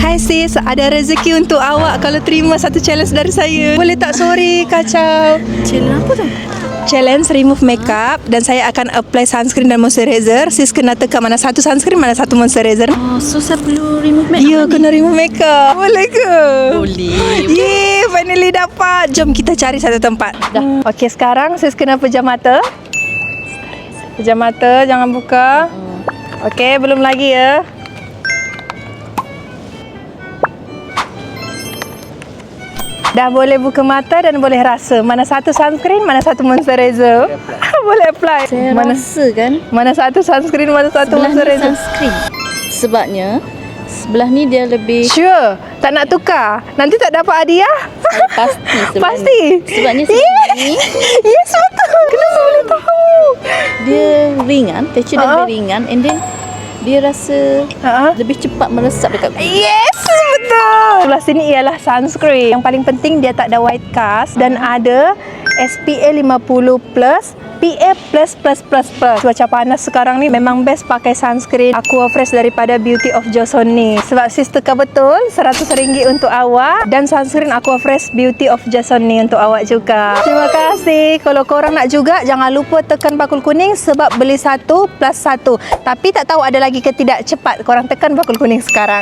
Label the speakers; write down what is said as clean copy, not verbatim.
Speaker 1: Hai sis, ada rezeki untuk awak kalau terima satu challenge dari saya. Boleh tak? Sorry, kacau.
Speaker 2: Challenge apa tu?
Speaker 1: Challenge remove makeup dan saya akan apply sunscreen dan moisturizer. Sis kena teka mana satu sunscreen, mana satu moisturizer.
Speaker 2: Oh, so saya perlu remove makeup.
Speaker 1: Ya, kena remove makeup. Boleh ke?
Speaker 2: Boleh.
Speaker 1: Yeay, finally dapat. Jom kita cari satu tempat.
Speaker 2: Dah.
Speaker 1: Okey, sekarang sis kena pejam mata. Pejam mata, jangan buka. Okey, belum lagi ya. Dah boleh buka mata dan boleh rasa mana satu sunscreen, mana satu moisturizer. Boleh apply.
Speaker 2: Saya
Speaker 1: Mana
Speaker 2: rasa kan
Speaker 1: mana satu sunscreen, mana satu
Speaker 2: sebelah ni
Speaker 1: moisturizer.
Speaker 2: sunscreen. Sebabnya sebelah ni dia lebih
Speaker 1: Sure, tak nak tukar. Nanti tak dapat hadiah.
Speaker 2: pasti sebelah
Speaker 1: Pasti.
Speaker 2: ni. Sebabnya sebelah ni
Speaker 1: Yes, betul. Kenapa boleh tahu?
Speaker 2: dia ringan, texture dia lebih ringan and then dia rasa lebih cepat meresap dekat kulit.
Speaker 1: Yes, betul. Sebelah sini ialah sunscreen. Yang paling penting dia tak ada white cast dan ada SPA 50+, PA++++. Cuaca panas sekarang ni memang best pakai sunscreen Aqua Fresh daripada Beauty of Joseon ni. Sebab sis teka betul RM100 untuk awak dan sunscreen Aqua Fresh Beauty of Joseon ni untuk awak juga. Terima kasih. Kalau korang nak juga jangan lupa tekan bakul kuning sebab beli 1 + 1. Tapi tak tahu ada lagi ke tidak, cepat korang tekan bakul kuning sekarang.